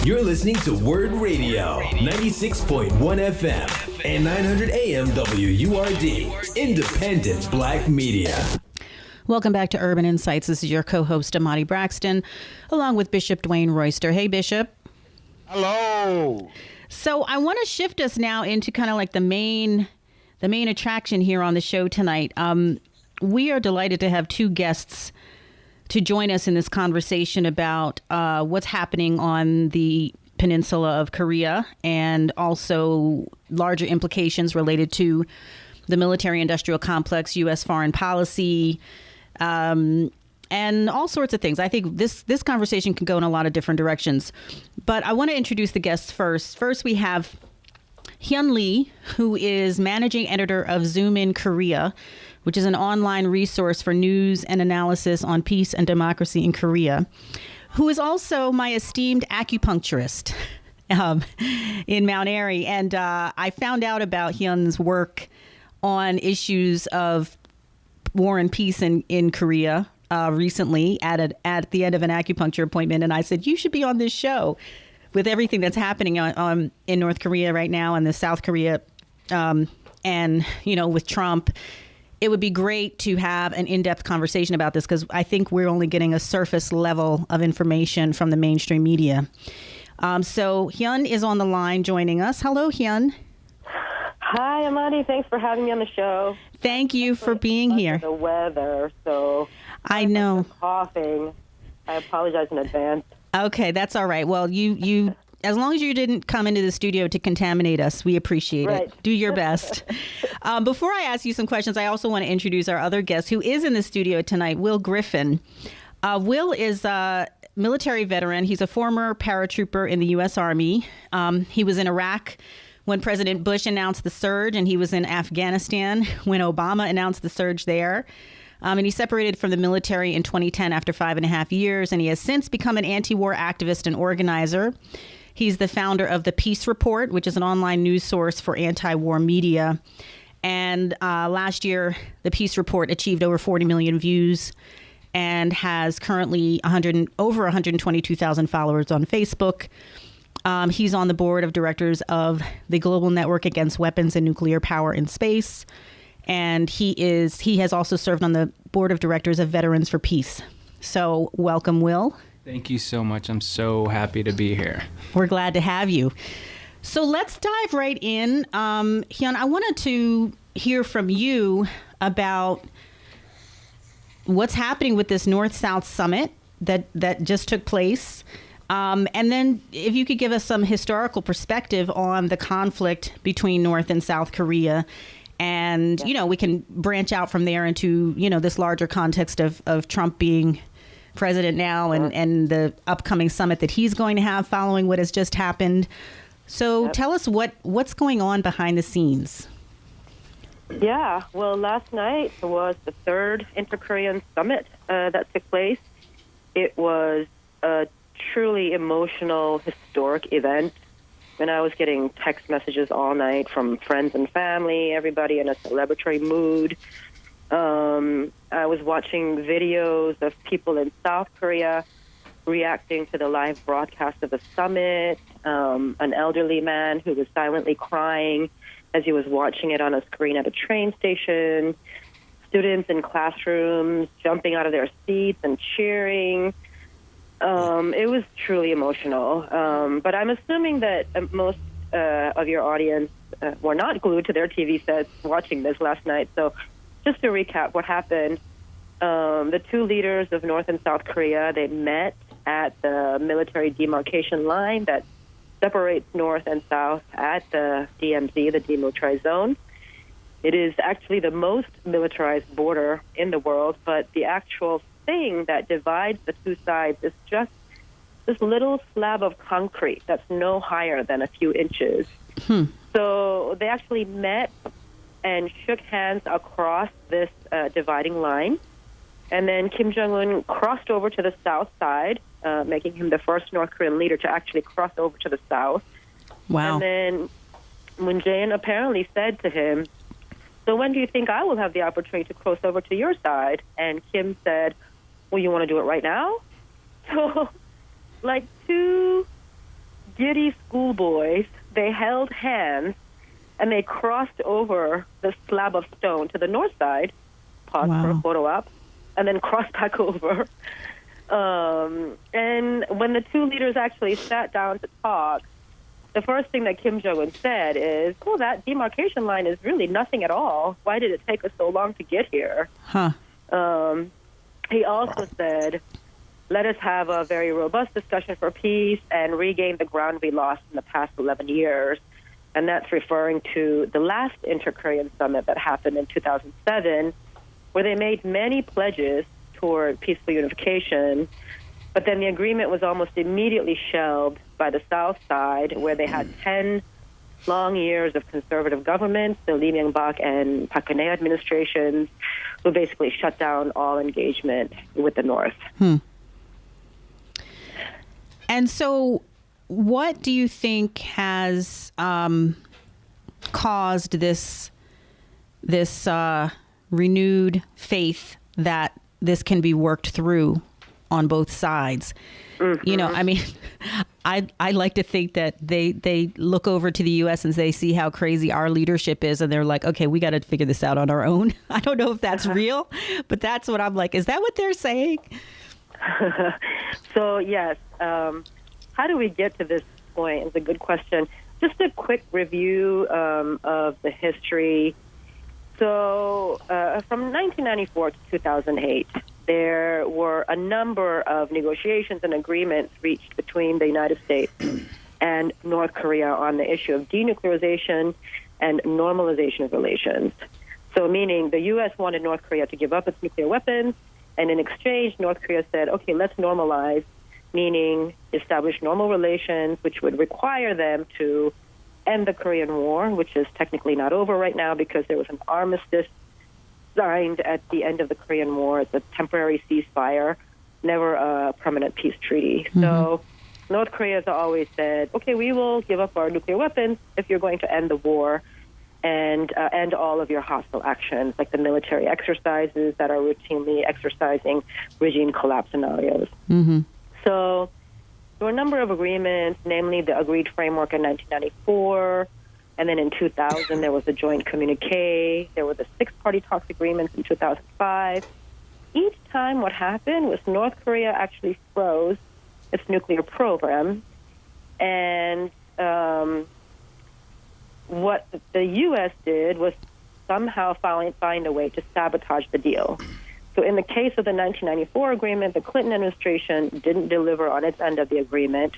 You're listening to WURD Radio, 96.1 FM and 900 AM WURD, independent black media. Welcome back to Urban Insights. This is your co-host, Amadee Braxton, along with Bishop Dwayne Royster. Hey, Bishop. Hello. So I want to shift us now into kind of like the main attraction here on the show tonight. We are delighted to have two guests to join us in this conversation about what's happening on the peninsula of Korea and also larger implications related to the military-industrial complex, U.S. foreign policy, and all sorts of things. I think this conversation can go in a lot of different directions. But I want to introduce the guests first. First, we have Hyun Lee, who is managing editor of ZoominKorea, which is an online resource for news and analysis on peace and democracy in Korea, who is also my esteemed acupuncturist in Mount Airy. And I found out about Hyun's work on issues of war and peace in Korea recently at the end of an acupuncture appointment. And I said, you should be on this show with everything that's happening in North Korea right now and the South Korea and, with Trump. It would be great to have an in-depth conversation about this because I think we're only getting a surface level of information from the mainstream media. So Hyun is on the line joining us. Hello, Hyun. Hi, Amadee. Thanks for having me on the show. Thank you for being here. The weather, so I know. I'm coughing. I apologize in advance. Okay, that's all right. Well, you as long as you didn't come into the studio to contaminate us, we appreciate it. Do your best. Before I ask you some questions, I also want to introduce our other guest who is in the studio tonight, Will Griffin. Will is a military veteran. He's a former paratrooper in the U.S. Army. He was in Iraq when President Bush announced the surge, and he was in Afghanistan when Obama announced the surge there. And he separated from the military in 2010 after 5.5 years, and he has since become an anti-war activist and organizer. He's the founder of The Peace Report, which is an online news source for anti-war media. And last year, The Peace Report achieved over 40 million views and has currently over 122,000 followers on Facebook. He's on the board of directors of the Global Network Against Weapons and Nuclear Power in Space. And he has also served on the board of directors of Veterans for Peace. So welcome, Will. Thank you so much. I'm so happy to be here. We're glad to have you. So let's dive right in. Hyun, I wanted to hear from you about what's happening with this North-South summit that just took place. And then if you could give us some historical perspective on the conflict between North and South Korea. And, we can branch out from there into, this larger context of Trump being president now and the upcoming summit that he's going to have following what has just happened. So tell us what's going on behind the scenes. Yeah, well, last night was the third Inter-Korean summit that took place. It was a truly emotional, historic event. And I was getting text messages all night from friends and family, everybody in a celebratory mood. I was watching videos of people in South Korea reacting to the live broadcast of the summit, an elderly man who was silently crying as he was watching it on a screen at a train station, students in classrooms jumping out of their seats and cheering. It was truly emotional. But I'm assuming that most of your audience were not glued to their TV sets watching this last night. So just to recap what happened, the two leaders of North and South Korea, they met at the military demarcation line that separates North and South at the DMZ, the Demilitarized Zone. It is actually the most militarized border in the world, but the actual thing that divides the two sides is just this little slab of concrete that's no higher than a few inches. So they actually met and shook hands across this dividing line. And then Kim Jong-un crossed over to the south side, making him the first North Korean leader to actually cross over to the south. Wow. And then Moon Jae-in apparently said to him, "So when do you think I will have the opportunity to cross over to your side?" And Kim said, "Well, you want to do it right now?" So, like two giddy schoolboys, they held hands, and they crossed over the slab of stone to the north side, paused for a photo op, and then crossed back over. And when the two leaders actually sat down to talk, the first thing that Kim Jong-un said is, "Oh, that demarcation line is really nothing at all. Why did it take us so long to get here?" He also said, "Let us have a very robust discussion for peace and regain the ground we lost in the past 11 years." And that's referring to the last inter-Korean summit that happened in 2007, where they made many pledges toward peaceful unification. But then the agreement was almost immediately shelved by the South side, where they had 10 long years of conservative governments, the Lee Myung-bak and Park Geun-hye administrations, who basically shut down all engagement with the North. And so what do you think has caused this renewed faith that this can be worked through on both sides? You know, I mean, I like to think that they look over to the U.S. and they see how crazy our leadership is, and they're like, okay, we got to figure this out on our own. I don't know if that's real, but that's what I'm like. Is that what they're saying? So, yes. How do we get to this point is a good question. Just a quick review of the history. So from 1994 to 2008, there were a number of negotiations and agreements reached between the United States and North Korea on the issue of denuclearization and normalization of relations. So meaning the U.S. wanted North Korea to give up its nuclear weapons, and in exchange, North Korea said, okay, let's normalize, meaning establish normal relations, which would require them to end the Korean War, which is technically not over right now because there was an armistice signed at the end of the Korean War. It's a temporary ceasefire, never a permanent peace treaty. So North Korea has always said, okay, we will give up our nuclear weapons if you're going to end the war and end all of your hostile actions, like the military exercises that are routinely exercising regime collapse scenarios. So there were a number of agreements, namely the agreed framework in 1994, and then in 2000 there was a joint communique. There were the six-party talks agreements in 2005. Each time what happened was North Korea actually froze its nuclear program, and what the U.S. did was somehow find a way to sabotage the deal. So in the case of the 1994 agreement, the Clinton administration didn't deliver on its end of the agreement.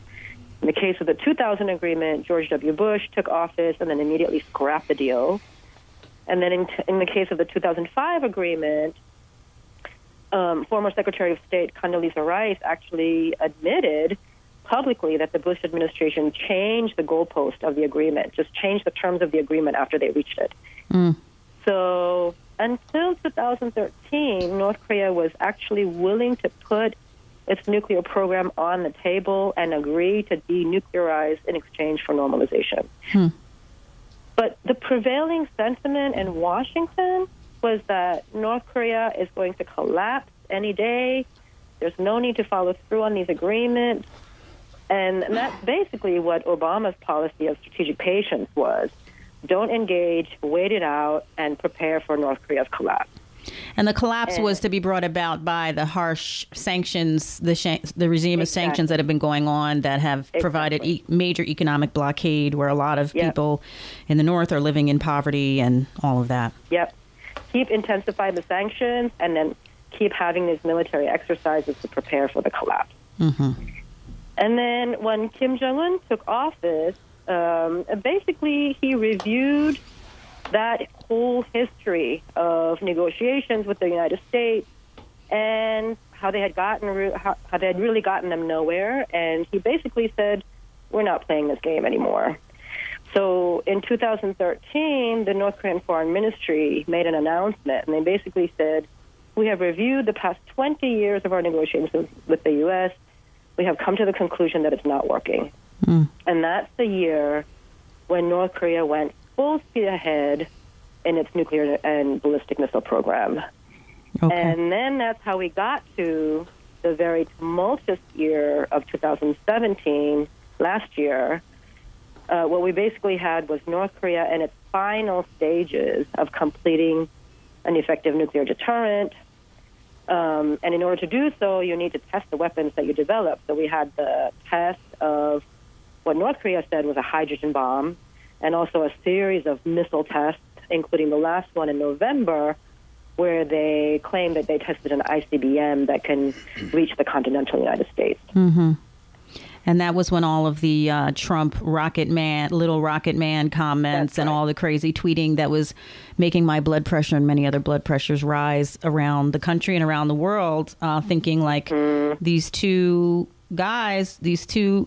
In the case of the 2000 agreement, George W. Bush took office and then immediately scrapped the deal. And then in the case of the 2005 agreement, former Secretary of State Condoleezza Rice actually admitted publicly that the Bush administration changed the goalpost of the agreement, just changed the terms of the agreement after they reached it. So until 2013, North Korea was actually willing to put its nuclear program on the table and agree to denuclearize in exchange for normalization. But the prevailing sentiment in Washington was that North Korea is going to collapse any day. There's no need to follow through on these agreements. And that's basically what Obama's policy of strategic patience was. Don't engage, wait it out, and prepare for North Korea's collapse. And the collapse was to be brought about by the harsh sanctions, the regime of sanctions that have been going on that have provided major economic blockade where a lot of people in the North are living in poverty and all of that. Keep intensifying the sanctions and then keep having these military exercises to prepare for the collapse. And then when Kim Jong-un took office, basically he reviewed that whole history of negotiations with the United States and how they had really gotten them nowhere. And he basically said, we're not playing this game anymore. So in 2013, the North Korean Foreign Ministry made an announcement, and they basically said, we have reviewed the past 20 years of our negotiations with the U.S. We have come to the conclusion that it's not working. And that's the year when North Korea went full speed ahead in its nuclear and ballistic missile program. And then that's how we got to the very tumultuous year of 2017, last year, what we basically had was North Korea in its final stages of completing an effective nuclear deterrent. And in order to do so, you need to test the weapons that you develop. So we had the test of what North Korea said was a hydrogen bomb, and also a series of missile tests, including the last one in November, where they claimed that they tested an ICBM that can reach the continental United States. Mm-hmm. And that was when all of the Trump Rocket Man, Little Rocket Man comments and all the crazy tweeting that was making my blood pressure and many other blood pressures rise around the country and around the world, thinking like these two guys, these two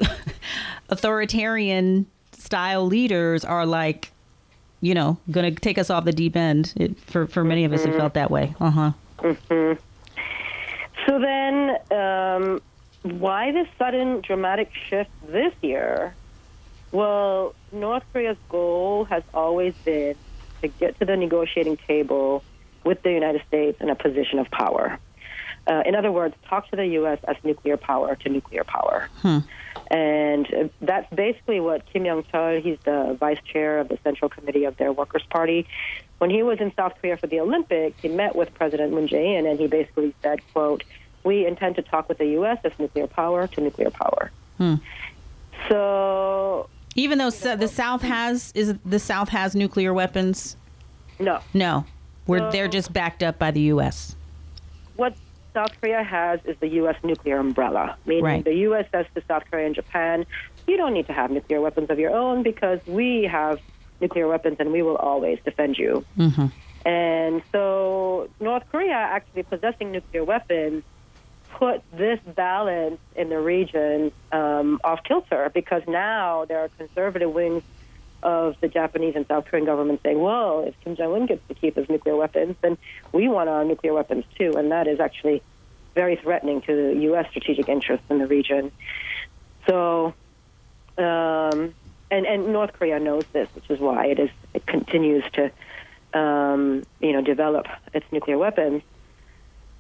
authoritarian style leaders are like, you know, going to take us off the deep end. For many of us, it felt that way. So then, why this sudden dramatic shift this year? Well, North Korea's goal has always been to get to the negotiating table with the United States in a position of power. In other words, talk to the U.S. as nuclear power to nuclear power. And that's basically what Kim Young-chul, he's the vice chair of the Central Committee of their Workers' Party. When he was in South Korea for the Olympics, he met with President Moon Jae-in, and he basically said, quote, "We intend to talk with the U.S. as nuclear power to nuclear power." So, even though the South has nuclear weapons, no, they're just backed up by the U.S. What South Korea has is the U.S. nuclear umbrella, meaning the U.S. says to South Korea and Japan, "You don't need to have nuclear weapons of your own because we have nuclear weapons and we will always defend you." And so North Korea actually possessing nuclear weapons put this balance in the region off kilter, because now there are conservative wings of the Japanese and South Korean government saying, well, if Kim Jong-un gets to keep his nuclear weapons, then we want our nuclear weapons too. And that is actually very threatening to the U.S. strategic interests in the region. So, and North Korea knows this, which is why it continues to, develop its nuclear weapons.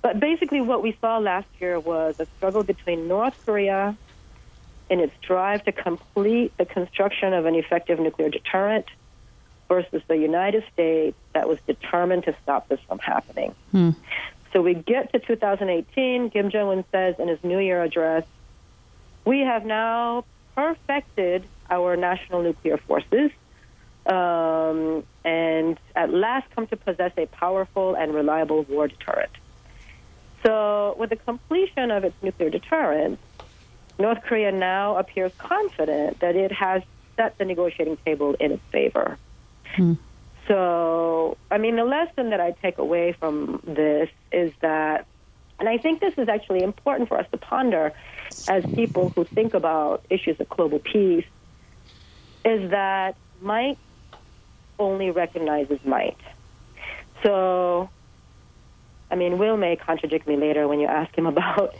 But basically what we saw last year was a struggle between North Korea in its drive to complete the construction of an effective nuclear deterrent versus the United States that was determined to stop this from happening. So we get to 2018, Kim Jong-un says in his New Year address, "We have now perfected our national nuclear forces and at last come to possess a powerful and reliable war deterrent." So with the completion of its nuclear deterrent, North Korea now appears confident that it has set the negotiating table in its favor. So, I mean, the lesson that I take away from this is that, and I think this is actually important for us to ponder as people who think about issues of global peace, is that might only recognizes might. So, I mean, Will may contradict me later when you ask him about,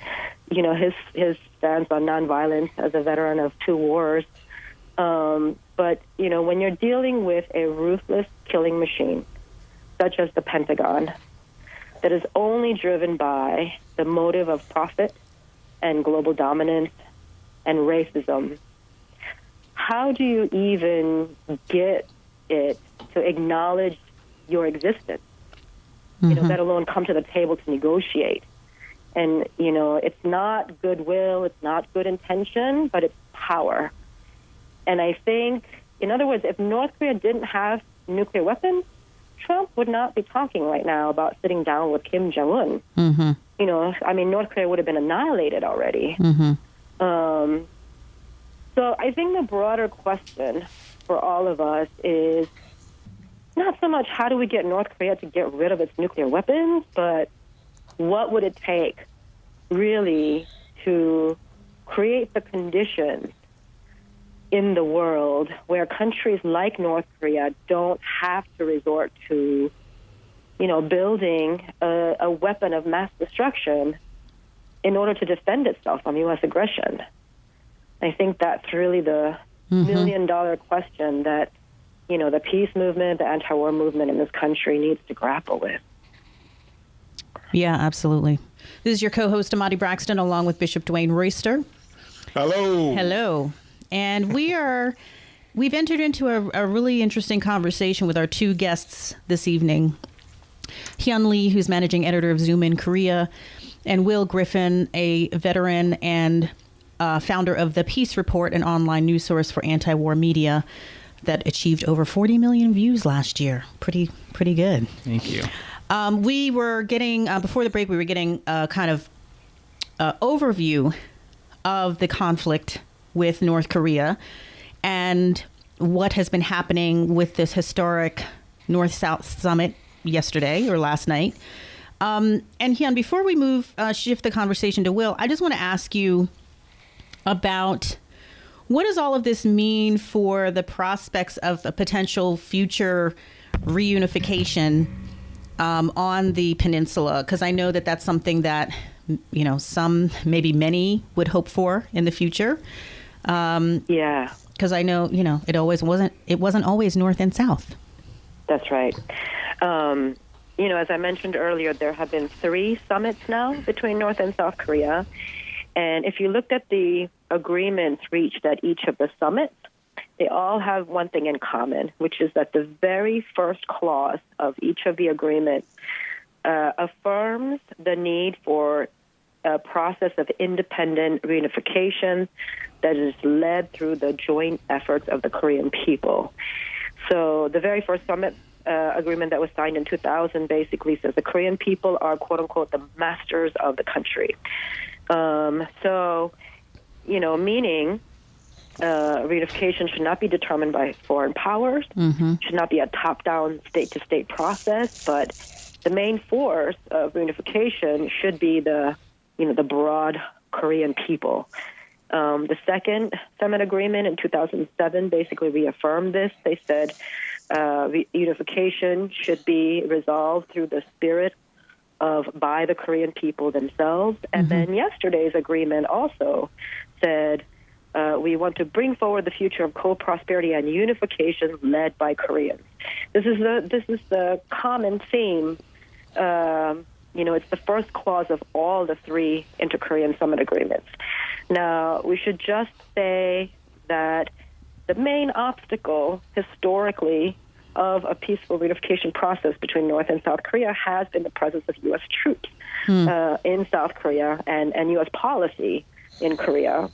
his stance on nonviolence as a veteran of 2 wars. But, when you're dealing with a ruthless killing machine, such as the Pentagon, that is only driven by the motive of profit and global dominance and racism, how do you even get it to acknowledge your existence? Let alone come to the table to negotiate. And, it's not goodwill, it's not good intention, but it's power. And I think, in other words, if North Korea didn't have nuclear weapons, Trump would not be talking right now about sitting down with Kim Jong-un. North Korea would have been annihilated already. So I think the broader question for all of us is not so much how do we get North Korea to get rid of its nuclear weapons, but what would it take really to create the conditions in the world where countries like North Korea don't have to resort to, building a weapon of mass destruction in order to defend itself from U.S. aggression. I think that's really the million-dollar question that, the peace movement, the anti-war movement in this country needs to grapple with. Yeah, absolutely. This is your co-host, Amadee Braxton, along with Bishop Dwayne Royster. Hello. Hello. And we've entered into a really interesting conversation with our two guests this evening. Hyun Lee, who's managing editor of ZoominKorea, and Will Griffin, a veteran and founder of The Peace Report, an online news source for anti-war media that achieved over 40 million views last year. Pretty good. Thank you. We were getting, before the break, we were getting a kind of overview of the conflict with North Korea and what has been happening with this historic North-South summit yesterday or last night. And Hyun, before we shift the conversation to Will, I just want to ask you about what does all of this mean for the prospects of a potential future reunification on the peninsula? Because I know that that's something that, some, maybe many would hope for in the future. Yeah. Because I know, it wasn't always North and South. That's right. As I mentioned earlier, there have been 3 summits now between North and South Korea. And if you looked at the agreements reached at each of the summits, they all have one thing in common, which is that the very first clause of each of the agreements affirms the need for a process of independent reunification that is led through the joint efforts of the Korean people. So the very first summit agreement that was signed in 2000 basically says the Korean people are, quote unquote, the masters of the country. Meaning reunification should not be determined by foreign powers, should not be a top-down state-to-state process, but the main force of reunification should be the broad Korean people. The second summit agreement in 2007 basically reaffirmed this. They said reunification should be resolved through the spirit by the Korean people themselves. And then yesterday's agreement also said we want to bring forward the future of co-prosperity and unification led by Koreans. This is the common theme. It's the first clause of all the 3 inter-Korean summit agreements. Now, we should just say that the main obstacle historically of a peaceful reunification process between North and South Korea has been the presence of U.S. troops in South Korea and U.S. policy in Korea.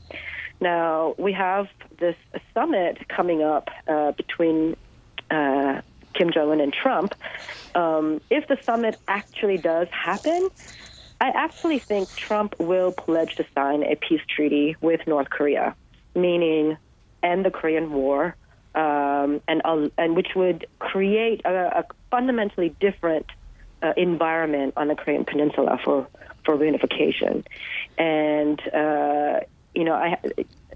Now, we have this summit coming up between Kim Jong-un and Trump. If the summit actually does happen, I actually think Trump will pledge to sign a peace treaty with North Korea, meaning end the Korean War, and which would create a fundamentally different environment on the Korean Peninsula for reunification. And I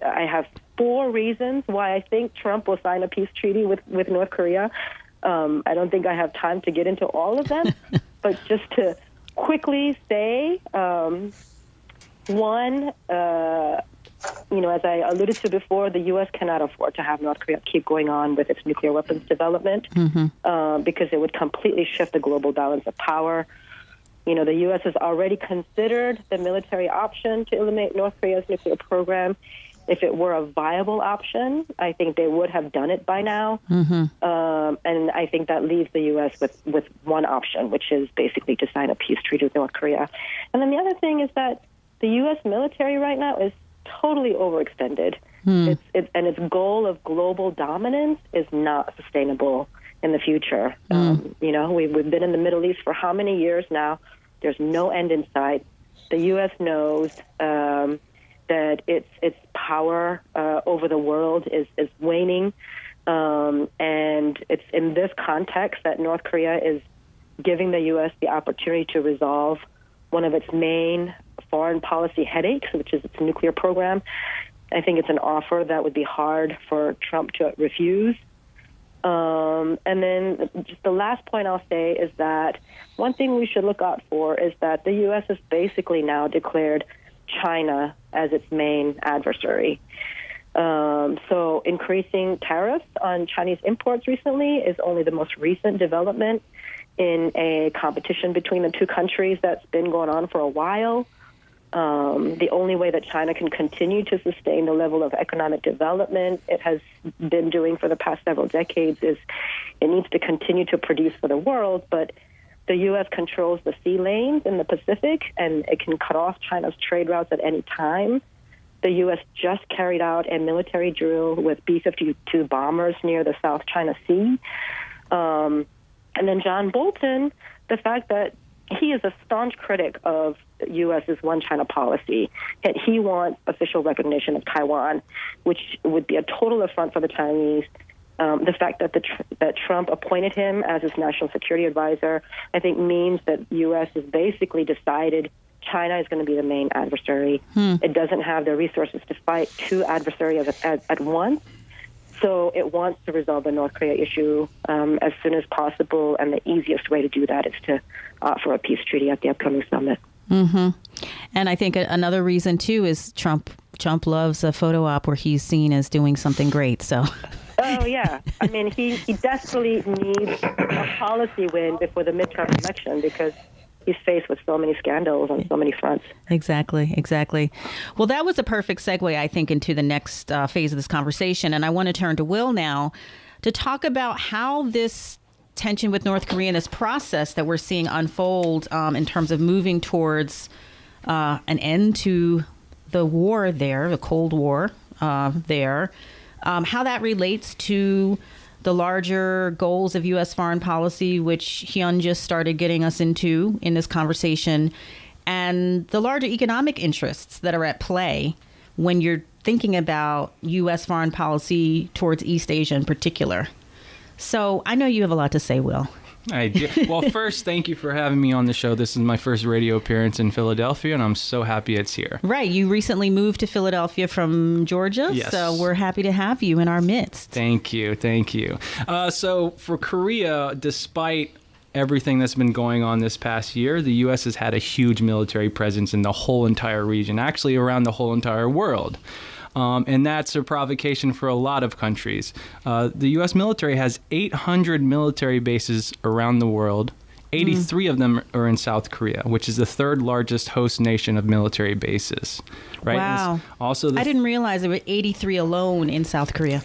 have 4 reasons why I think Trump will sign a peace treaty with North Korea. I don't think I have time to get into all of them, but just to quickly say, one, as I alluded to before, the U.S. cannot afford to have North Korea keep going on with its nuclear weapons development because it would completely shift the global balance of power. The U.S. has already considered the military option to eliminate North Korea's nuclear program. If it were a viable option, I think they would have done it by now. And I think that leaves the U.S. with one option, which is basically to sign a peace treaty with North Korea. And then the other thing is that the U.S. military right now is totally overextended. And its goal of global dominance is not sustainable in the future. We've been in the Middle East for how many years now? There's no end in sight. The U.S. knows that its power over the world is waning. And it's in this context that North Korea is giving the U.S. the opportunity to resolve one of its main foreign policy headaches, which is its nuclear program. I think it's an offer that would be hard for Trump to refuse. And then just the last point I'll say is that one thing we should look out for is that the U.S. has basically now declared China as its main adversary. So increasing tariffs on Chinese imports recently is only the most recent development in a competition between the two countries that's been going on for a while. The only way that China can continue to sustain the level of economic development it has been doing for the past several decades is it needs to continue to produce for the world, but the U.S. controls the sea lanes in the Pacific, and it can cut off China's trade routes at any time. The U.S. just carried out a military drill with B-52 bombers near the South China Sea. And then John Bolton, the fact that he is a staunch critic of the U.S.'s one China policy, and he wants official recognition of Taiwan, which would be a total affront for the Chinese. The fact that Trump appointed him as his national security advisor, I think, means that the U.S. has basically decided China is going to be the main adversary. It doesn't have the resources to fight two adversaries at once. So it wants to resolve the North Korea issue as soon as possible, and the easiest way to do that is to offer a peace treaty at the upcoming summit. And I think another reason, too, is Trump loves a photo op where he's seen as doing something great. So. Oh, yeah. I mean, he desperately needs a policy win before the midterm election because he's faced with so many scandals on so many fronts. Exactly. Well, that was a perfect segue, I think, into the next phase of this conversation. And I want to turn to Will now to talk about how this tension with North Korea and this process that we're seeing unfold in terms of moving towards an end to the war there, the Cold War there, how that relates to the larger goals of U.S. foreign policy, which Hyun just started getting us into in this conversation, and the larger economic interests that are at play when you're thinking about U.S. foreign policy towards East Asia in particular. So I know you have a lot to say, Will. I do. Well, first, thank you for having me on the show. This is my first radio appearance in Philadelphia, and I'm so happy it's here. Right. You recently moved to Philadelphia from Georgia, yes. So we're happy to have you in our midst. Thank you. So for Korea, despite everything that's been going on this past year, the U.S. has had a huge military presence in the whole entire region, actually around the whole entire world. And that's a provocation for a lot of countries. The U.S. military has 800 military bases around the world. 83 of them are in South Korea, which is the third largest host nation of military bases. Right? Wow. Also, I didn't realize there were 83 alone in South Korea.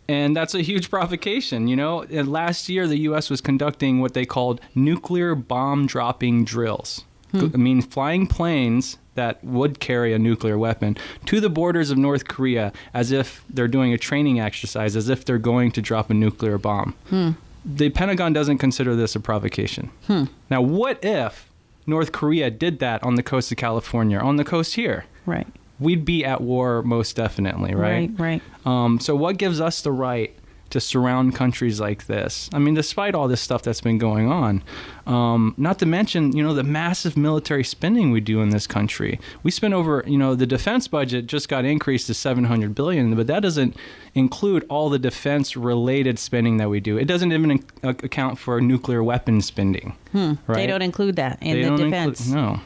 And that's a huge provocation. You know, last year, the U.S. was conducting what they called nuclear bomb dropping drills. I mean, flying planes that would carry a nuclear weapon to the borders of North Korea as if they're doing a training exercise, as if they're going to drop a nuclear bomb. The Pentagon doesn't consider this a provocation. Now, what if North Korea did that on the coast of California, on the coast here? Right. We'd be at war most definitely, right? Right. So what gives us the right to surround countries like this? I mean, despite all this stuff that's been going on, not to mention, you know, the massive military spending we do in this country. We spend over, you know, the defense budget just got increased to $700 billion, but that doesn't include all the defense-related spending that we do. It doesn't even account for nuclear weapon spending. Right? They don't include that in the defense. No.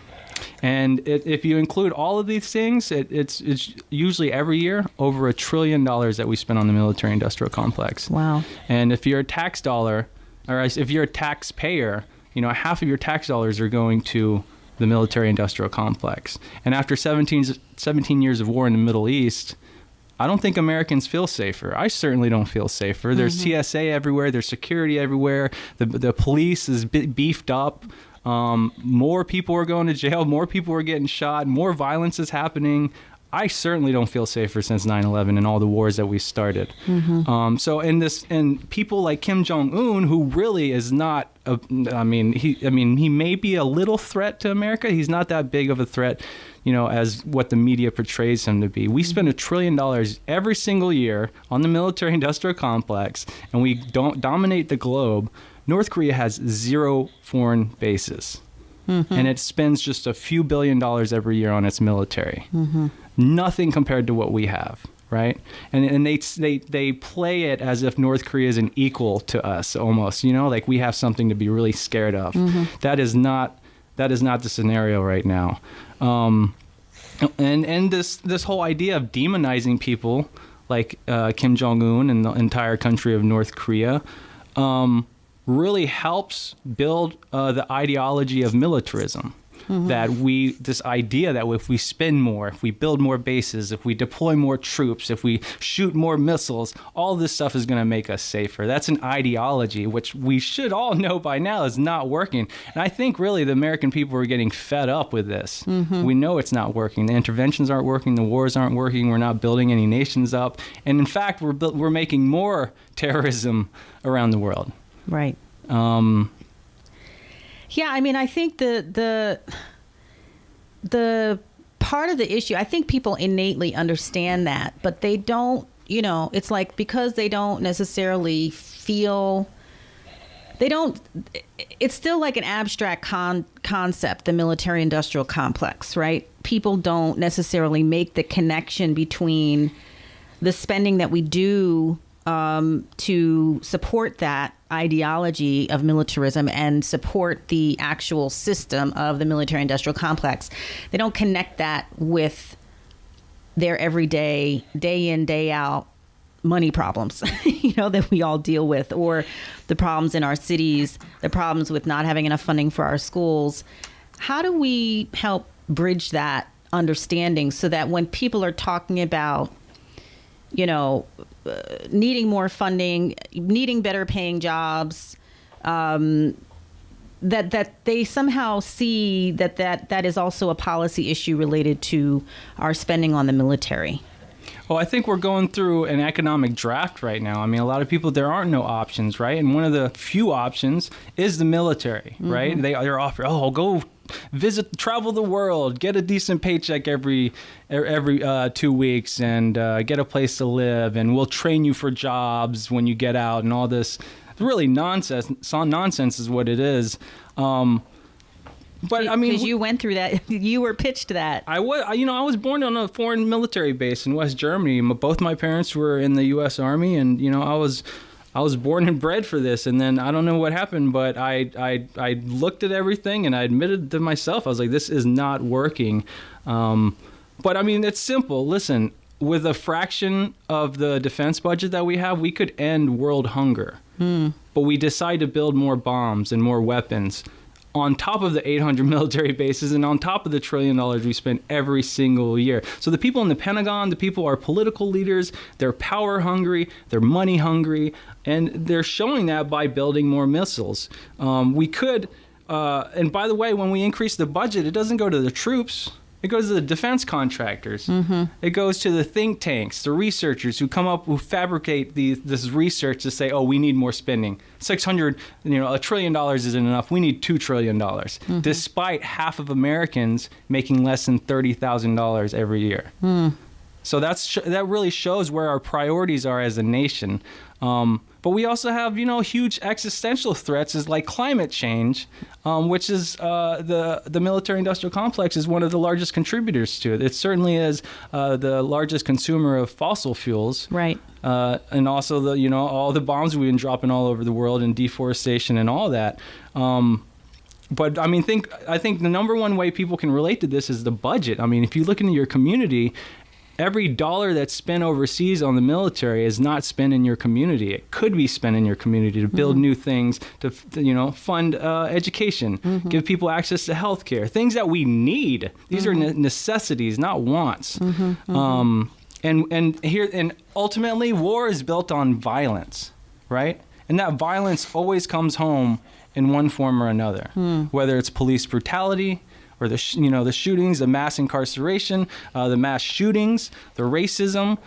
And if you include all of these things, it's usually every year over $1 trillion that we spend on the military-industrial complex. Wow. And if you're a tax dollar, or if you're a taxpayer, you know, half of your tax dollars are going to the military-industrial complex. And after 17 years of war in the Middle East, I don't think Americans feel safer. I certainly don't feel safer. There's TSA everywhere. There's security everywhere. The police is beefed up. More people are going to jail, more people are getting shot, more violence is happening. I certainly don't feel safer since 9/11 and all the wars that we started. And people like Kim Jong-un, who really is not he may be a little threat to America. He's not that big of a threat, you know, as what the media portrays him to be. We spend $1 trillion every single year on the military-industrial complex, and we don't dominate the globe. North Korea has 0 foreign bases, and it spends just a few $1 billion every year on its military. Nothing compared to what we have, right? And they play it as if North Korea is an equal to us, almost. You know, like we have something to be really scared of. That is not the scenario right now. And this whole idea of demonizing people like Kim Jong-un and the entire country of North Korea. really helps build the ideology of militarism. That this idea that if we spend more, if we build more bases, if we deploy more troops, if we shoot more missiles, all this stuff is going to make us safer. That's an ideology which we should all know by now is not working. And I think really the American people are getting fed up with this. We know it's not working. The interventions aren't working. The wars aren't working. We're not building any nations up. And in fact, we're making more terrorism around the world. Right. Yeah, I mean, I think the part of the issue, I think people innately understand that, but they don't, it's like because they don't necessarily feel, it's still like an abstract concept, the military-industrial complex, right? People don't necessarily make the connection between the spending that we do to support that ideology of militarism and support the actual system of the military-industrial complex. They don't connect that with their everyday, day in, day out money problems, that we all deal with, or the problems in our cities, the problems with not having enough funding for our schools. How do we help bridge that understanding so that when people are talking about needing more funding, needing better paying jobs, that they somehow see that is also a policy issue related to our spending on the military? Well, I think we're going through an economic draft right now. I mean, a lot of people, there aren't no options, right? And one of the few options is the military, right? They're offered, go travel the world, get a decent paycheck every 2 weeks, and get a place to live, and we'll train you for jobs when you get out, and all this. Really nonsense is what it is. But I mean, because you went through that, you were pitched that. I was born on a foreign military base in West Germany. Both my parents were in the U.S. Army, and I was born and bred for this. And then I don't know what happened, but I looked at everything and I admitted to myself, I was like, this is not working. But I mean, it's simple. Listen, with a fraction of the defense budget that we have, we could end world hunger. But we decide to build more bombs and more weapons on top of the 800 military bases and on top of the $1 trillion we spend every single year. So the people in the Pentagon, the people are political leaders, they're power hungry, they're money hungry, and they're showing that by building more missiles. We could, and by the way, when we increase the budget, it doesn't go to the troops. It goes to the defense contractors. It goes to the think tanks, the researchers who fabricate this research to say, we need more spending. $1 trillion isn't enough. We need $2 trillion, despite half of Americans making less than $30,000 every year. So that really shows where our priorities are as a nation. But we also have, huge existential threats is like climate change, which is the military-industrial complex is one of the largest contributors to it. It certainly is the largest consumer of fossil fuels. Right. And also all the bombs we've been dropping all over the world and deforestation and all that. But I mean, I think the number one way people can relate to this is the budget. I mean, if you look into your community, every dollar that's spent overseas on the military is not spent in your community. It could be spent in your community to build new things, to fund education, give people access to health care, things that we need. These are necessities, not wants. And ultimately, war is built on violence, right? And that violence always comes home in one form or another, whether it's police brutality, or the shootings, the mass incarceration, the mass shootings, the racism,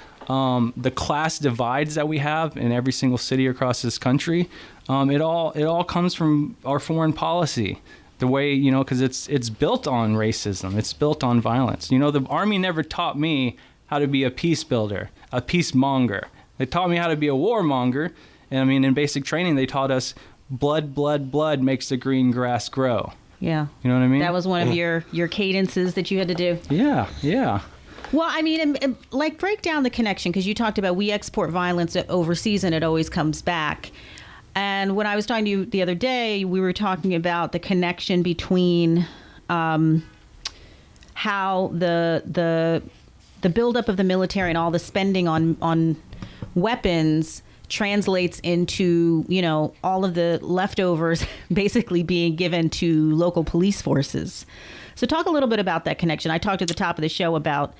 the class divides that we have in every single city across this country. It all comes from our foreign policy. The way, because it's built on racism. It's built on violence. The Army never taught me how to be a peace builder, a peacemonger. They taught me how to be a warmonger. And I mean, in basic training, they taught us blood, blood, blood makes the green grass grow. Yeah. You know what I mean? That was one of your cadences that you had to do. Yeah. Well, I mean, and break down the connection, because you talked about we export violence overseas and it always comes back. And when I was talking to you the other day, we were talking about the connection between how the buildup of the military and all the spending on weapons translates into, all of the leftovers basically being given to local police forces. So talk a little bit about that connection. I talked at the top of the show about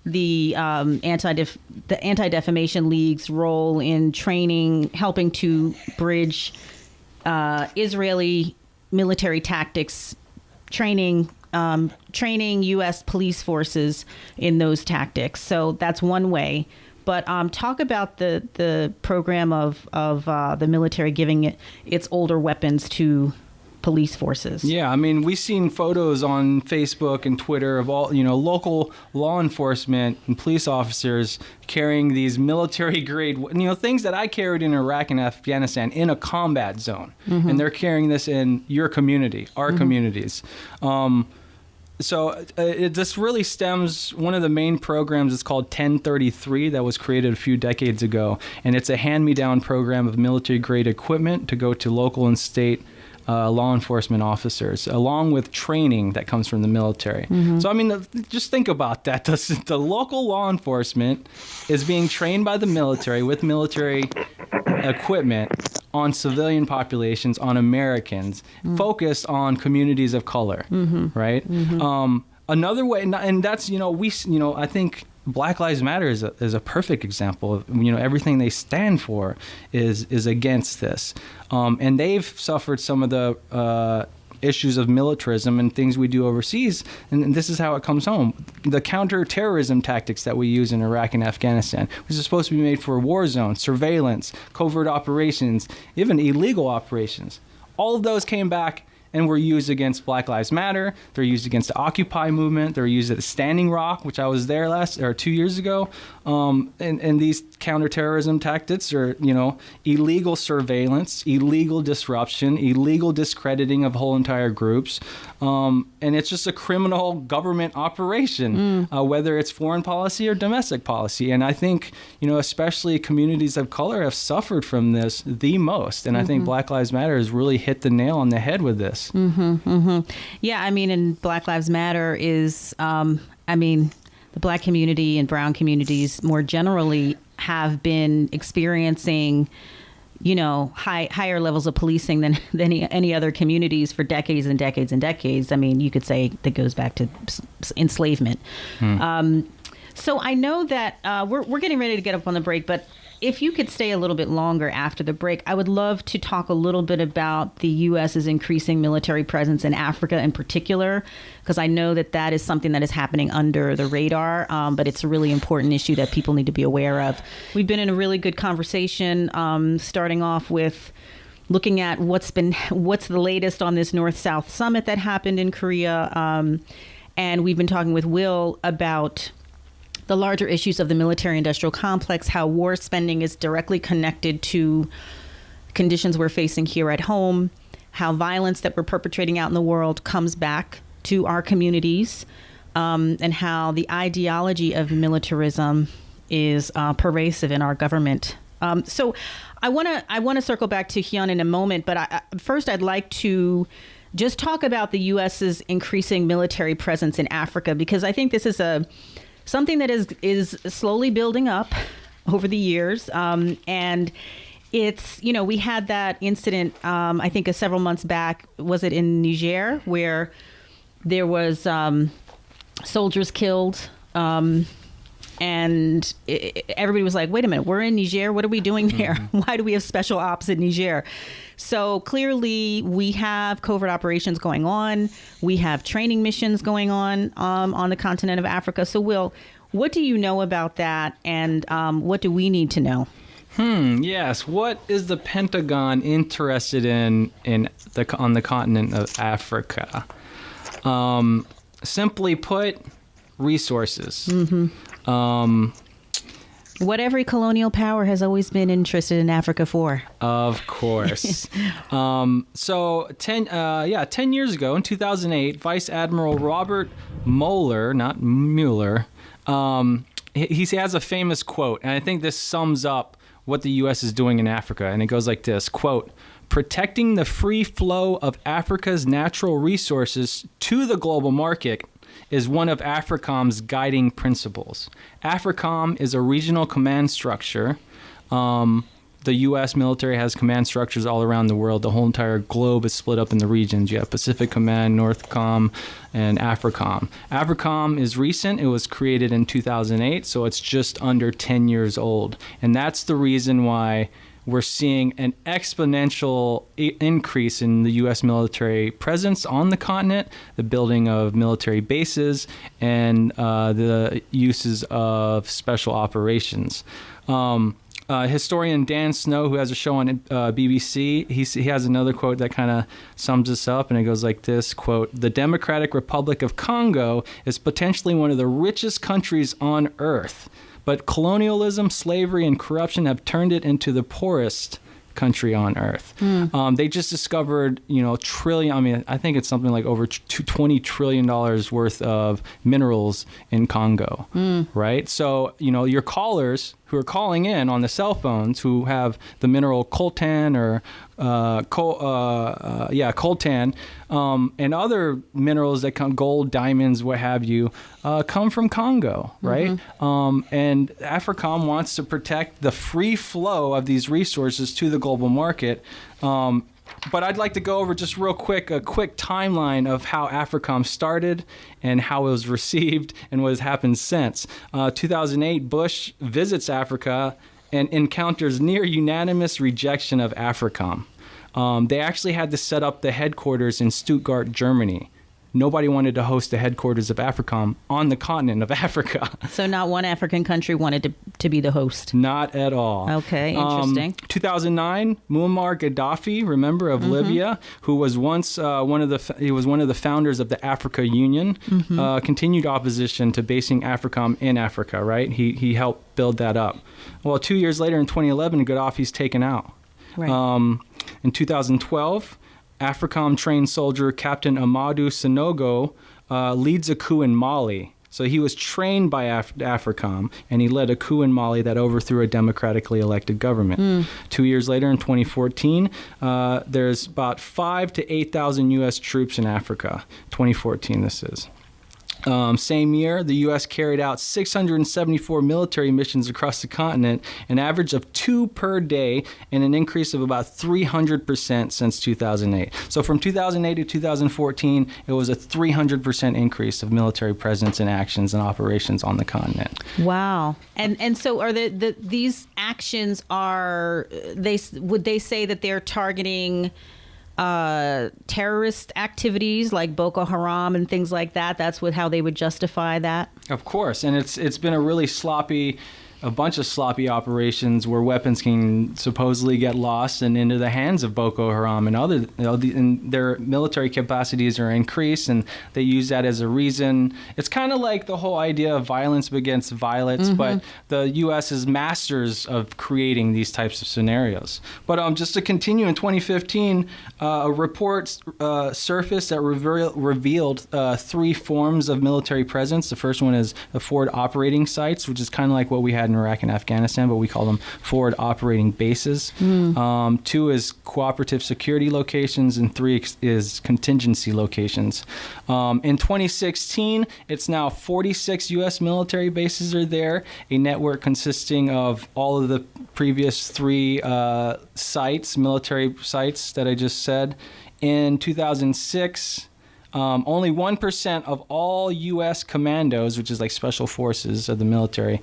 the Anti-Defamation League's role in training, helping to bridge Israeli military tactics, training U.S. police forces in those tactics. So that's one way. But talk about the program of the military giving its older weapons to police forces. Yeah, I mean, we've seen photos on Facebook and Twitter of all, local law enforcement and police officers carrying these military grade, things that I carried in Iraq and Afghanistan in a combat zone. Mm-hmm. And they're carrying this in your community, our mm-hmm. communities. So this really stems, one of the main programs is called 1033 that was created a few decades ago. And it's a hand-me-down program of military-grade equipment to go to local and state law enforcement officers, along with training that comes from the military. Mm-hmm. So, I mean, just think about that. The local law enforcement is being trained by the military with military equipment on civilian populations, on Americans, focused on communities of color, right? Mm-hmm. Another way, and that's, I think Black Lives Matter is a perfect example of, everything they stand for is against this. And they've suffered some of the issues of militarism and things we do overseas, and this is how it comes home. The counterterrorism tactics that we use in Iraq and Afghanistan, which is supposed to be made for war zones, surveillance, covert operations, even illegal operations. All of those came back and were used against Black Lives Matter. They're used against the Occupy movement. They're used at Standing Rock, which I was there 2 years ago. And these counterterrorism tactics are, illegal surveillance, illegal disruption, illegal discrediting of whole entire groups. And it's just a criminal government operation, whether it's foreign policy or domestic policy. And I think, especially communities of color have suffered from this the most. And I think Black Lives Matter has really hit the nail on the head with this. Yeah, I mean, and Black Lives Matter is, the Black community and brown communities more generally have been experiencing, higher levels of policing than any other communities for decades and decades and decades. I mean, you could say that goes back to enslavement. So I know that we're getting ready to get up on the break, but if you could stay a little bit longer after the break, I would love to talk a little bit about the U.S.'s increasing military presence in Africa in particular, because I know that is something that is happening under the radar, but it's a really important issue that people need to be aware of. We've been in a really good conversation, starting off with looking at what's the latest on this North-South summit that happened in Korea, and we've been talking with Will about the larger issues of the military-industrial complex, how war spending is directly connected to conditions we're facing here at home, how violence that we're perpetrating out in the world comes back to our communities, and how the ideology of militarism is pervasive in our government. So I want to circle back to Hyun in a moment, but first I'd like to just talk about the U.S.'s increasing military presence in Africa, because I think this is something that is slowly building up over the years. And it's, we had that incident, I think several months back, was it in Niger, where there was soldiers killed. And everybody was like, wait a minute, we're in Niger. What are we doing there? Why do we have special ops in Niger? So clearly we have covert operations going on. We have training missions going on the continent of Africa. So Will, what do you know about that? And what do we need to know? Yes. What is the Pentagon interested on the continent of Africa? Simply put, resources. What every colonial power has always been interested in Africa for. Of course. So 10 years ago, in 2008, Vice Admiral Robert Mueller, not Mueller, he has a famous quote, and I think this sums up what the U.S. is doing in Africa, and it goes like this, quote, "Protecting the free flow of Africa's natural resources to the global market is one of AFRICOM's guiding principles. AFRICOM is a regional command structure the U.S. military has command structures all around the world. The whole entire globe is split up in the regions. You have Pacific Command, Northcom, and AFRICOM. AFRICOM is recent. It was created in 2008, so it's just under 10 years old. And that's the reason why we're seeing an exponential increase in the U.S. military presence on the continent, the building of military bases, and the uses of special operations. Historian Dan Snow, who has a show on BBC, he has another quote that kind of sums this up, and it goes like this, quote, "The Democratic Republic of Congo is potentially one of the richest countries on earth, but colonialism, slavery, and corruption have turned it into the poorest country on earth." They just discovered, I think it's something like over $20 trillion worth of minerals in Congo, right? So, your callers who are calling in on the cell phones who have the mineral coltan or coltan, and other minerals that come, gold, diamonds, what have you, come from Congo, right? And AFRICOM wants to protect the free flow of these resources to the global market. But I'd like to go over just real quick, a quick timeline of how AFRICOM started and how it was received and what has happened since. 2008, Bush visits Africa and encounters near unanimous rejection of AFRICOM. They actually had to set up the headquarters in Stuttgart, Germany. Nobody wanted to host the headquarters of AFRICOM on the continent of Africa. So not one African country wanted to be the host? Not at all. Okay, interesting. 2009, Muammar Gaddafi, remember, of Libya, who was once one of the founders of the Africa Union, continued opposition to basing AFRICOM in Africa, right? He helped build that up. Well, 2 years later in 2011, Gaddafi's taken out. Right. In 2012, AFRICOM-trained soldier Captain Amadou Sanogo leads a coup in Mali. So he was trained by AFRICOM, and he led a coup in Mali that overthrew a democratically elected government. 2 years later, in 2014, there's about 5,000 to 8,000 U.S. troops in Africa. 2014, this is. Same year, the U.S. carried out 674 military missions across the continent, an average of 2 per day, and an increase of about 300% since 2008. So from 2008 to 2014, it was a 300% increase of military presence and actions and operations on the continent. Wow. And so are these actions would they say that they're targeting terrorist activities like Boko Haram and things like that? That's how they would justify that? Of course. And it's been a bunch of sloppy operations where weapons can supposedly get lost and into the hands of Boko Haram and other, and their military capacities are increased, and they use that as a reason. It's kind of like the whole idea of violence begets violence, but the U.S. is masters of creating these types of scenarios. But just to continue, in 2015, a report surfaced that revealed 3 forms of military presence. The first one is the forward operating sites, which is kind of like what we had in Iraq and Afghanistan, but we call them forward operating bases. 2 is cooperative security locations, and 3 is contingency locations. In 2016, it's now 46 U.S. military bases are there, a network consisting of all of the previous 3 military sites that I just said. In 2006, only 1% of all U.S. commandos, which is like special forces of the military,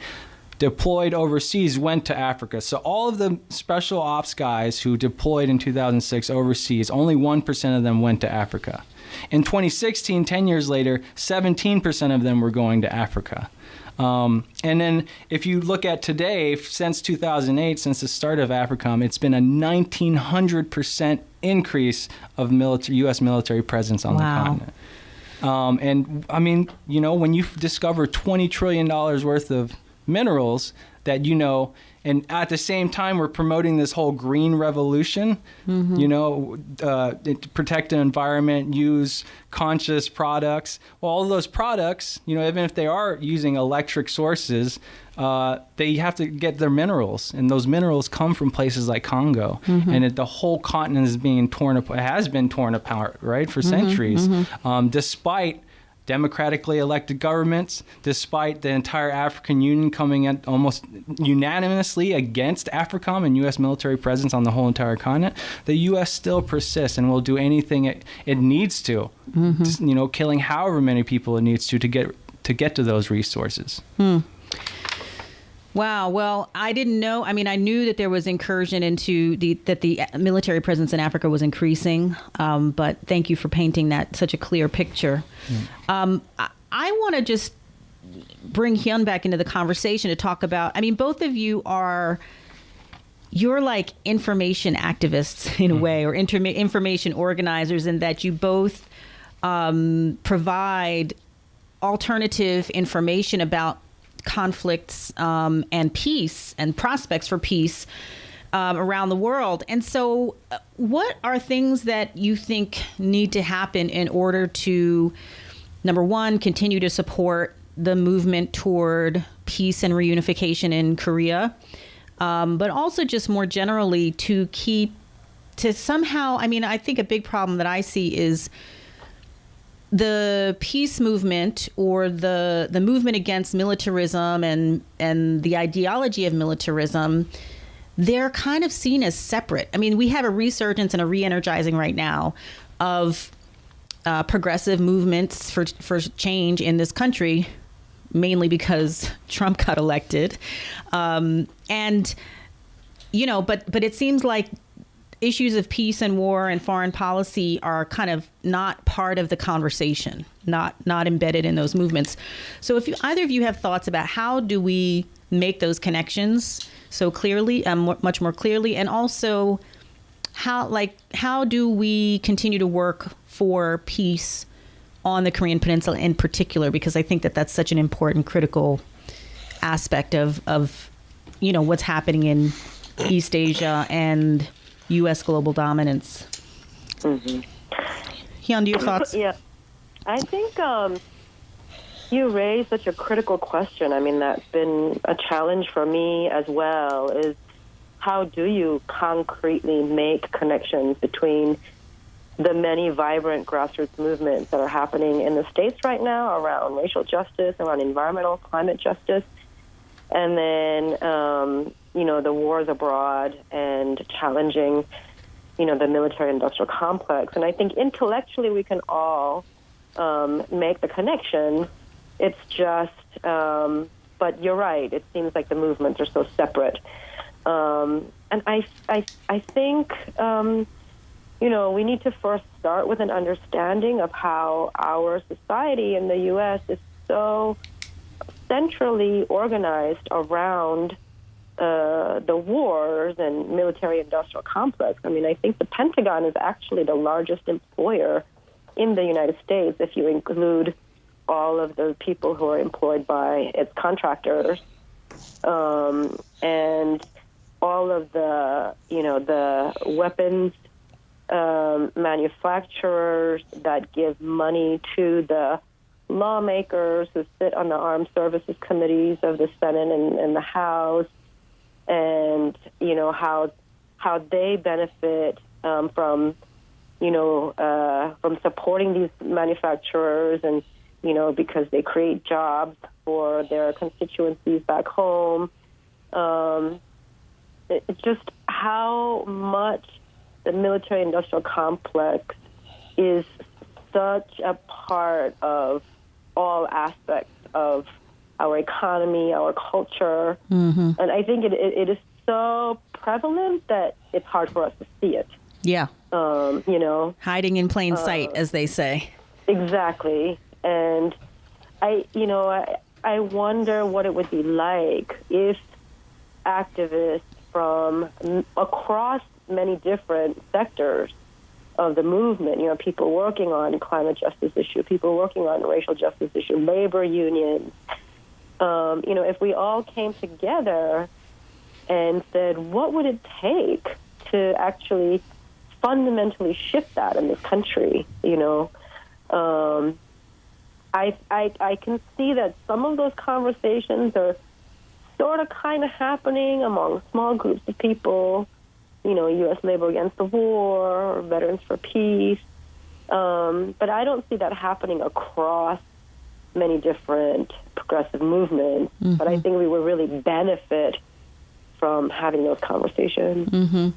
deployed overseas went to Africa. So all of the special ops guys who deployed in 2006 overseas, only 1% of them went to Africa. In 2016, 10 years later, 17% of them were going to Africa. And then if you look at today, since 2008, since the start of AFRICOM, it's been a 1,900% increase of U.S. military presence on the continent. And I mean, when you discover $20 trillion worth of minerals that and at the same time we're promoting this whole green revolution, protect the environment, use conscious products. Well, all of those products, even if they are using electric sources, they have to get their minerals, and those minerals come from places like Congo, and the whole continent is being torn apart. It has been torn apart, right, for centuries, despite democratically elected governments, despite the entire African Union coming in almost unanimously against AFRICOM and U.S. military presence on the whole entire continent, the U.S. still persists and will do anything it needs to, killing however many people it needs to get to those resources. Wow. Well, I didn't know. I mean, I knew that there was incursion into that the military presence in Africa was increasing. But thank you for painting that such a clear picture. I want to just bring Hyun back into the conversation to talk about, I mean, both of you you're like information activists in a way, or information organizers, in that you both provide alternative information about conflicts and peace and prospects for peace around the world. And so what are things that you think need to happen in order to, number one, continue to support the movement toward peace and reunification in Korea, but also just more generally to somehow, I mean, I think a big problem that I see is the peace movement, or the movement against militarism and the ideology of militarism, they're kind of seen as separate. I mean, we have a resurgence and a re-energizing right now of progressive movements for change in this country, mainly because Trump got elected. But it seems like issues of peace and war and foreign policy are kind of not part of the conversation, not embedded in those movements. So if either of you have thoughts about how do we make those connections so clearly, much more clearly, and also how do we continue to work for peace on the Korean Peninsula in particular, because I think that that's such an important, critical aspect of what's happening in East Asia and U.S. global dominance. Hyun, do you have thoughts? Yeah, I think you raised such a critical question. I mean, that's been a challenge for me as well, is how do you concretely make connections between the many vibrant grassroots movements that are happening in the States right now around racial justice, around environmental, climate justice, and then the wars abroad and challenging, the military-industrial complex. And I think intellectually we can all make the connection. It's just, but you're right, it seems like the movements are so separate. And I think, we need to first start with an understanding of how our society in the U.S. is so centrally organized around the wars and military-industrial complex. I mean, I think the Pentagon is actually the largest employer in the United States, if you include all of the people who are employed by its contractors, and all of the weapons manufacturers that give money to the lawmakers who sit on the armed services committees of the Senate and the House, and how they benefit from supporting these manufacturers, and because they create jobs for their constituencies back home. It's just how much the military-industrial complex is such a part of all aspects of our economy, our culture. And I think it is so prevalent that it's hard for us to see it. Yeah. Hiding in plain sight, as they say. Exactly. And I wonder what it would be like if activists from across many different sectors of the movement, people working on climate justice issue, people working on racial justice issue, labor unions, if we all came together and said, what would it take to actually fundamentally shift that in this country? I can see that some of those conversations are sort of kind of happening among small groups of people, U.S. Labor Against the War, or Veterans for Peace. But I don't see that happening across many different progressive movements, but I think we would really benefit from having those conversations.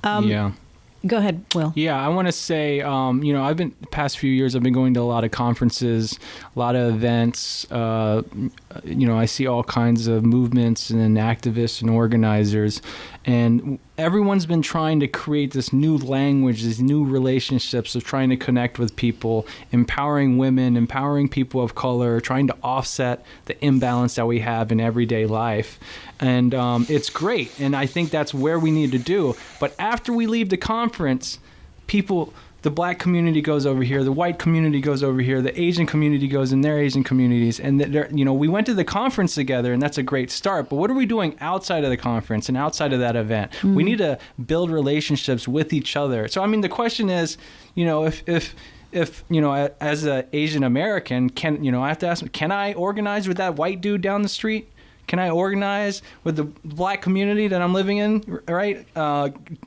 Yeah. Go ahead, Will. Yeah, I want to say, the past few years, I've been going to a lot of conferences, a lot of events. I see all kinds of movements and activists and organizers, and everyone's been trying to create this new language, these new relationships of trying to connect with people, empowering women, empowering people of color, trying to offset the imbalance that we have in everyday life. And it's great, and I think that's where we need to do. But after we leave the conference, the black community goes over here, the white community goes over here, the Asian community goes in their Asian communities, and we went to the conference together, and that's a great start. But what are we doing outside of the conference and outside of that event? We need to build relationships with each other. So, I mean, the question is, if as an Asian American, I have to ask, can I organize with that white dude down the street? Can I organize with the black community that I'm living in, right?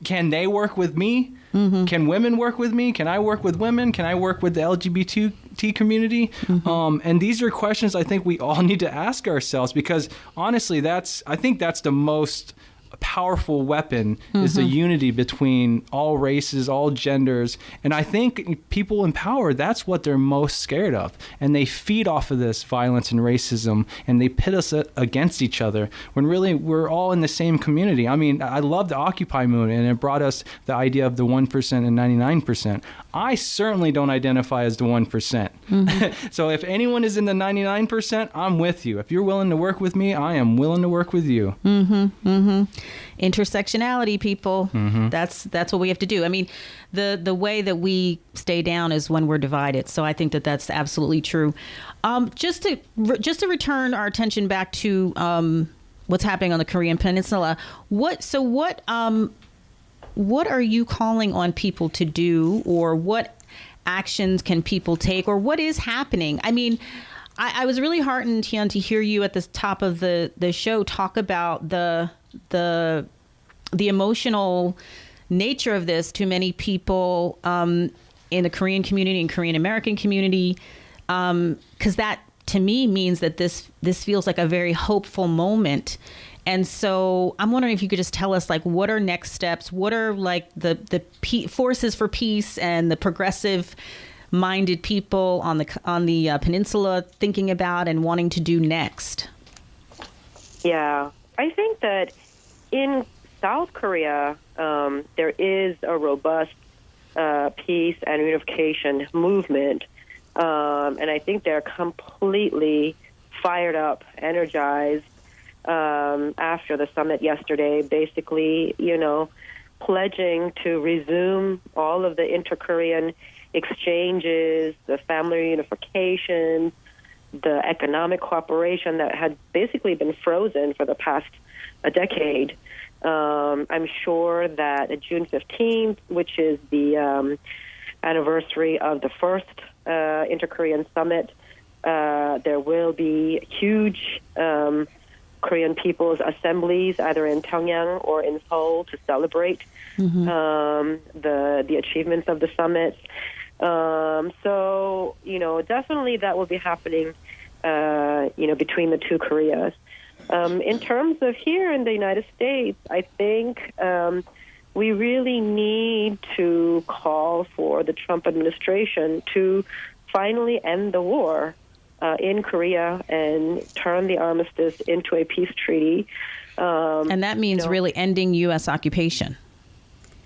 Can they work with me? Can women work with me? Can I work with women? Can I work with the LGBT community? And these are questions I think we all need to ask ourselves, because honestly, I think that's the most powerful weapon, is the unity between all races, all genders. And I think people in power, that's what they're most scared of. And they feed off of this violence and racism, and they pit us against each other, when really we're all in the same community. I mean, I love the Occupy movement, and it brought us the idea of the 1% and 99%. I certainly don't identify as the 1%. So if anyone is in the 99%, I'm with you. If you're willing to work with me, I am willing to work with you. Intersectionality, people. That's what we have to do. I mean, the way that we stay down is when we're divided. So I think that that's absolutely true. Just to return our attention back to what's happening on the Korean Peninsula. What are you calling on people to do, or what actions can people take, or what is happening? I mean, I was really heartened, Hyun, to hear you at the top of the show talk about the emotional nature of this to many people in the Korean community and Korean American community, because that to me means that this feels like a very hopeful moment. And so I'm wondering if you could just tell us, like, what are next steps? What are like the forces for peace and the progressive minded people on the peninsula thinking about and wanting to do next? Yeah, I think that in South Korea, there is a robust peace and unification movement. And I think they're completely fired up, energized after the summit yesterday, basically, pledging to resume all of the inter-Korean exchanges, the family reunification, the economic cooperation that had basically been frozen for the past a decade. I'm sure that June 15th, which is the anniversary of the first inter-Korean summit, there will be huge Korean people's assemblies either in Pyongyang or in Seoul to celebrate the achievements of the summit. So, definitely that will be happening, between the two Koreas. In terms of here in the United States, I think we really need to call for the Trump administration to finally end the war in Korea and turn the armistice into a peace treaty. And that means really ending U.S. occupation.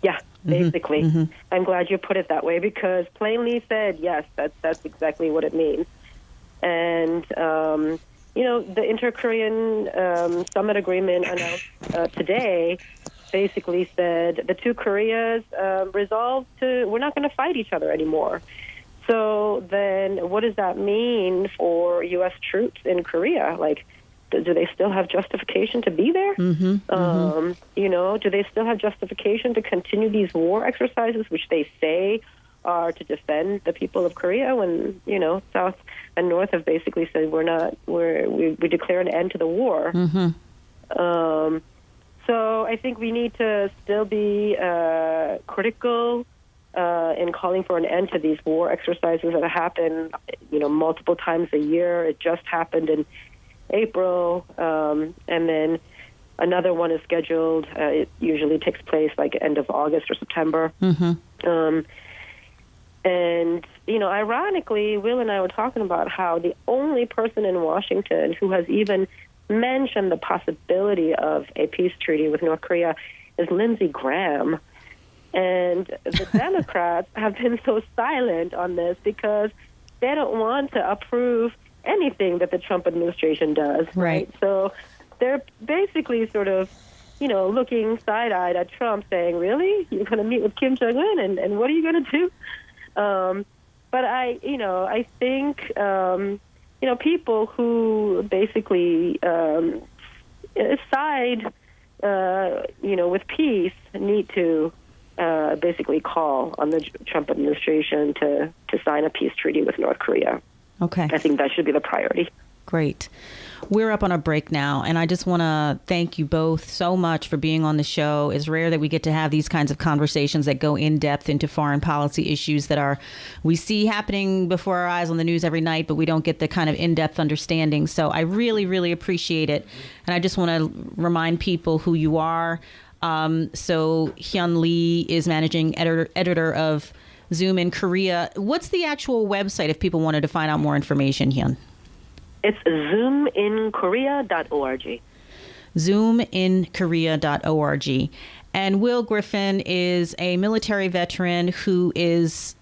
Yeah, basically. I'm glad you put it that way, because plainly said, yes, that's exactly what it means. And, the inter-Korean summit agreement announced today basically said the two Koreas resolved we're not going to fight each other anymore. So then what does that mean for U.S. troops in Korea? Like, do they still have justification to be there? Do they still have justification to continue these war exercises, which they say are to defend the people of Korea, when, South and North have basically said we declare an end to the war. So I think we need to still be critical in calling for an end to these war exercises that happen, multiple times a year. It just happened in April, and then another one is scheduled. It usually takes place like end of August or September. Mm-hmm. And, ironically, Will and I were talking about how the only person in Washington who has even mentioned the possibility of a peace treaty with North Korea is Lindsey Graham. And the Democrats have been so silent on this because they don't want to approve anything that the Trump administration does. Right. So they're basically sort of, looking side-eyed at Trump saying, really? You're going to meet with Kim Jong-un and what are you going to do? But I think, people who basically side, with peace need to basically call on the Trump administration to sign a peace treaty with North Korea. Okay. I think that should be the priority. Great. We're up on a break now, and I just want to thank you both so much for being on the show. It's rare that we get to have these kinds of conversations that go in depth into foreign policy issues that we see happening before our eyes on the news every night, but we don't get the kind of in-depth understanding. So I really, really appreciate it. And I just want to remind people who you are. So Hyun Lee is managing editor of ZoominKorea. What's the actual website if people wanted to find out more information, Hyun? It's ZoominKorea.org. ZoominKorea.org. And Will Griffin is a military veteran who is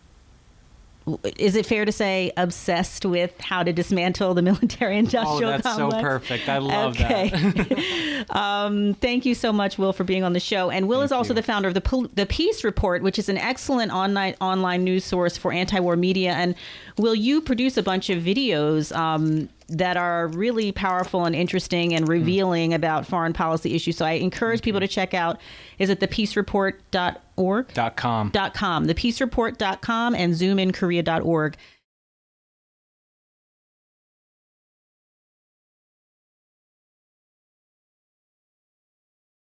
it fair to say, obsessed with how to dismantle the military-industrial complex? Oh, that's so perfect. I love that. Thank you so much, Will, for being on the show. And Will is also the founder of the Peace Report, which is an excellent online news source for anti-war media. And Will, you produce a bunch of videos that are really powerful and interesting and revealing about foreign policy issues. So I encourage people to check out, is it thepeacereport.org? .com. Thepeacereport.com and ZoominKorea.org.